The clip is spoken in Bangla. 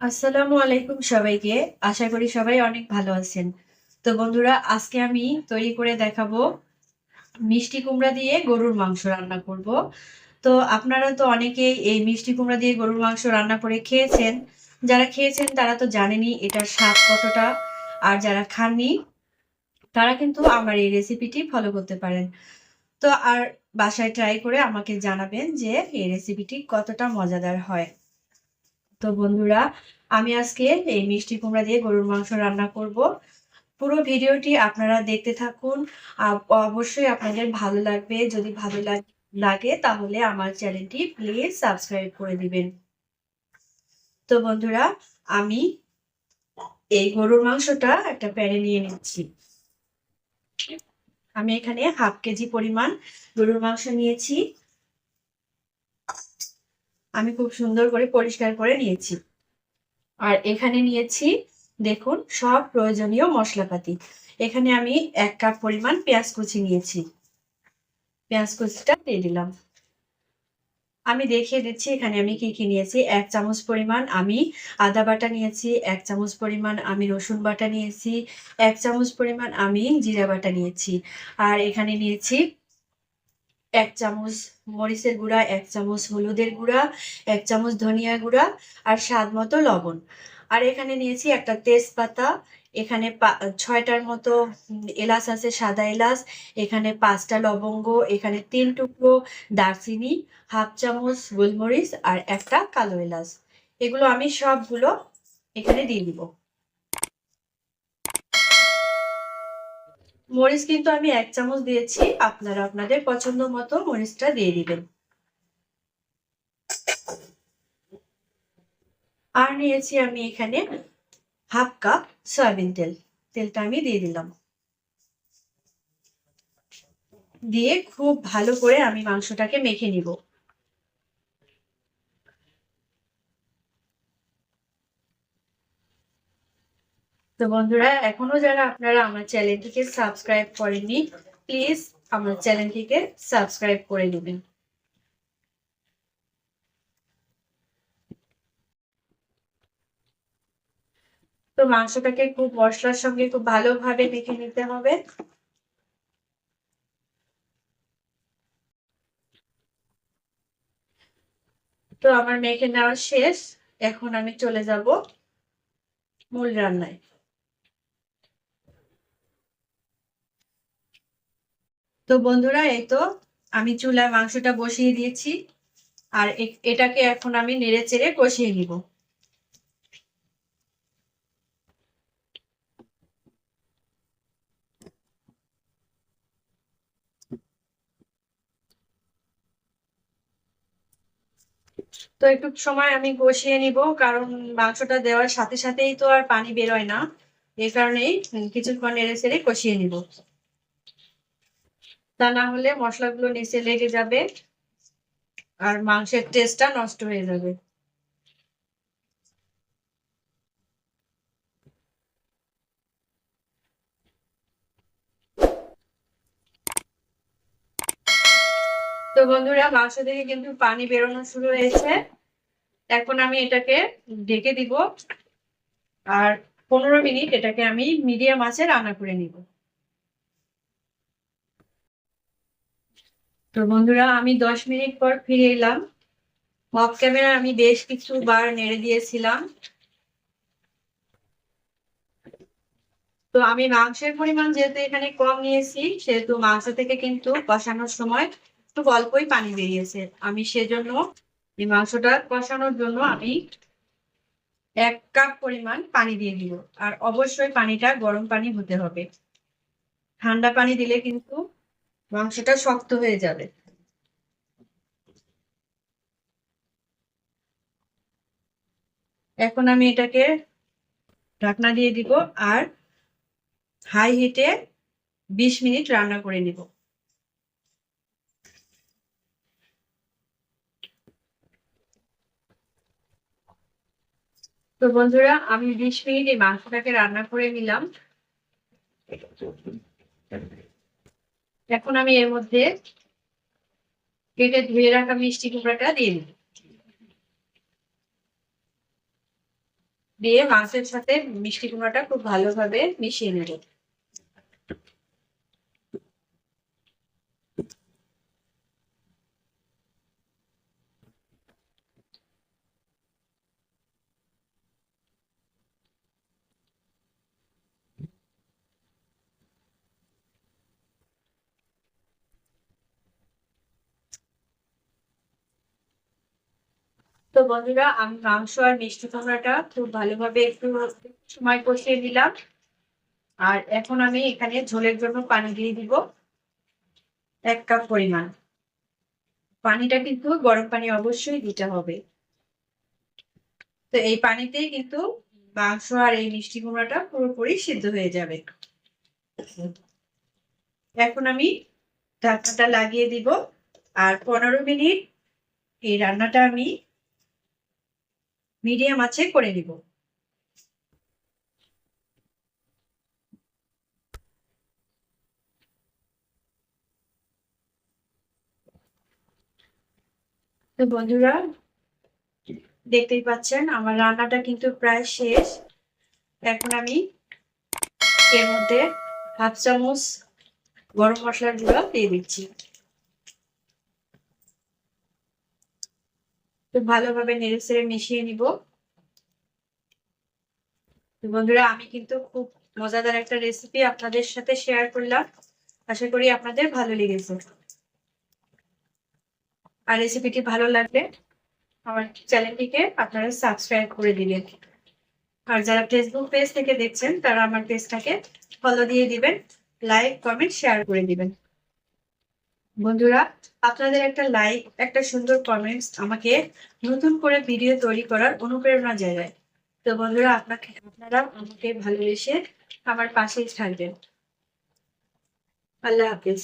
আসসালামু আলাইকুম সবাইকে। আশা করি সবাই অনেক ভালো আছেন। তো বন্ধুরা আজকে আমি তৈরি করে দেখাবো মিষ্টি কুমড়া দিয়ে গরুর মাংস রান্না করব। তো আপনারা তো অনেকেই এই মিষ্টি কুমড়া দিয়ে গরুর মাংস রান্না করে খেয়েছেন। যারা খেয়েছেন তারা তো জানেনই এটার স্বাদ কতটা। আর যারা খাননি তারা কিন্তু আমার এই রেসিপিটি ফলো করতে পারেন। তো আর বাসায় ট্রাই করে আমাকে জানাবেন যে এই রেসিপিটি কতটা মজাদার হয়। তো বন্ধুরা আমি আজকে এই মিষ্টি কুমড়া দিয়ে গরুর মাংস রান্না করব। পুরো ভিডিওটি আপনারা দেখতে থাকুন। অবশ্যই আপনাদের ভালো লাগবে। যদি ভালো লাগে তাহলে আমার চ্যানেলটি প্লিজ সাবস্ক্রাইব করে দিবেন। তো বন্ধুরা আমি এই গরুর মাংসটা একটা প্যানে নিয়ে নিচ্ছি। আমি এখানে 1/2 কেজি পরিমাণ গরুর মাংস নিয়েছি। আমি খুব সুন্দর করে পরিষ্কার করে নিয়েছি। আর এখানে নিয়েছি দেখুন সব প্রয়োজনীয় মশলাপাতি। এখানে আমি 1 কাপ পরিমাণ পেঁয়াজ কুচি নিয়েছি। পেঁয়াজ কুচিটা দিয়ে দিলাম। আমি দেখিয়ে দিচ্ছি এখানে আমি কি নিয়েছি। 1 চামচ পরিমাণ আমি আদা বাটা নিয়েছি, 1 চামচ পরিমাণ আমি রসুন বাটা নিয়েছি, 1 চামচ পরিমাণ আমি জিরা বাটা নিয়েছি। আর এখানে নিয়েছি 1 চামচ মরিচের গুঁড়া, 1 চামচ হলুদের গুঁড়া, 1 চামচ ধনিয়া গুঁড়া আর স্বাদ মতো লবণ। আর এখানে নিয়েছি একটা তেজপাতা, এখানে 6টার মতো এলাচ আছে, সাদা এলাচ, এখানে 5টা লবঙ্গ, এখানে 3 টুকরো দারচিনি, 1/2 চামচ গোলমরিচ আর একটা কালো এলাচ। এগুলো আমি সবগুলো এখানে দিয়ে দিব। মরিচ কিন্তু আমি 1 চামচ দিয়েছি, আপনারা আপনাদের পছন্দ মতো মরিচটা দিয়ে দিবেন। আর নিয়েছি আমি এখানে 1/2 কাপ সয়াবিন তেল। তেলটা আমি দিয়ে দিলাম। দিয়ে খুব ভালো করে আমি মাংসটাকে মেখে নিব। তো বন্ধুরা এখনো যারা আপনারা আমার চ্যানেলটিকে সাবস্ক্রাইব করেননি প্লিজ আমার চ্যানেলটিকে সাবস্ক্রাইব করে দিবেন। তো মাংসটাকে খুব মশলার সঙ্গে খুব ভালোভাবে মেখে নিতে হবে। তো আমার মেখে নেওয়া শেষ। এখন আমি চলে যাব মূল রান্নায়। তো বন্ধুরা এই তো আমি চুলায় মাংসটা বসিয়ে দিয়েছি। আর এটাকে এখন আমি নেড়ে চেড়ে কষিয়ে নিব। তো একটু সময় আমি কষিয়ে নিব, কারণ মাংসটা দেওয়ার সাথে সাথেই তো আর পানি বেরোয় না। এই কারণেই কিছুক্ষণ নেড়ে চেড়ে কষিয়ে নিব। তা না হলে মশলাগুলো নিচে লেগে যাবে আর মাংসের টেস্টটা নষ্ট হয়ে যাবে। তো বন্ধুরা মাংস থেকে কিন্তু পানি বেরোনো শুরু হয়েছে। এখন আমি এটাকে ঢেকে দিব আর 15 মিনিট এটাকে আমি মিডিয়াম আঁচে রান্না করে নিব। তো বন্ধুরা আমি 10 মিনিট পর ফিরে এলাম। অফ ক্যামেরা আমি বেশ কিছুবার নেড়ে দিয়েছিলাম। তো আমি মাংসের পরিমাণ যেহেতু এখানে কম নিয়েছি সেহেতু মাংস থেকে কিন্তু কষানোর সময় খুব অল্পই পানি বেরিয়েছে। আমি সেজন্য এই মাংসটা কষানোর জন্য আমি 1 কাপ পরিমাণ পানি দিয়ে দিব। আর অবশ্যই পানিটা গরম পানি হতে হবে। ঠান্ডা পানি দিলে কিন্তু মাংসটা শক্ত হয়ে যাবে। এখন আমি এটাকে ঢাকনা দিয়ে দিব আর হাই হিটে 20 মিনিট রান্না করে নিব। তো বন্ধুরা আমি 20 মিনিট এই মাংসটাকে রান্না করে নিলাম। এখন আমি এর মধ্যে কেটে ধুয়ে রাখা মিষ্টি কুমড়াটা দিয়ে দিই। দিয়ে মাংসের সাথে মিষ্টি কুমড়াটা খুব ভালোভাবে মিশিয়ে নেব। তো বন্ধুরা, আমি মাংস আর মিষ্টি কুমড়াটা খুব ভালোভাবে একটু সময় কষিয়ে নিলাম। আর এখন আমি এখানে ঝোলের জন্য পানি দিয়ে দিব 1 কাপ পরিমাণ। পানিটা কিন্তু গরম পানি অবশ্যই দিতে হবে। তো এই পানিতেই কিন্তু মাংস আর এই মিষ্টি কুমড়াটা পুরোপুরি সিদ্ধ হয়ে যাবে। এখন আমি ঢাকনাটা লাগিয়ে দিব আর 15 মিনিট এই রান্নাটা আমি মিডিয়াম আঁচে করে নিব। তো বন্ধুরা, দেখতেই পাচ্ছেন আমার রান্নাটা কিন্তু প্রায় শেষ। এখন আমি এর মধ্যে 1/2 চামচ গরম মশলার গুঁড়া দিয়ে দিচ্ছি। তো ভালোভাবে নেড়েচেড়ে মিশিয়ে নিব। তো বন্ধুরা, আমি কিন্তু খুব মজাদার একটা রেসিপি আপনাদের সাথে শেয়ার করলাম। আশা করি আপনাদের ভালো লেগেছে। আর রেসিপিটি ভালো লাগলে আমার চ্যানেলটিকে আপনারা সাবস্ক্রাইব করে দিবেন। আর যারা ফেসবুক পেজ থেকে দেখছেন তারা আমার পেজটাকে ফলো দিয়ে দিবেন, লাইক কমেন্ট শেয়ার করে দিবেন। বন্ধুরা, আপনাদের একটা লাইক, একটা সুন্দর কমেন্টস আমাকে নতুন করে ভিডিও তৈরি করার অনুপ্রেরণা জাগায়। তো বন্ধুরা, আপনারা আমাকে ভালোবেসে আমার পাশেই থাকবেন। আল্লাহ হাফেজ।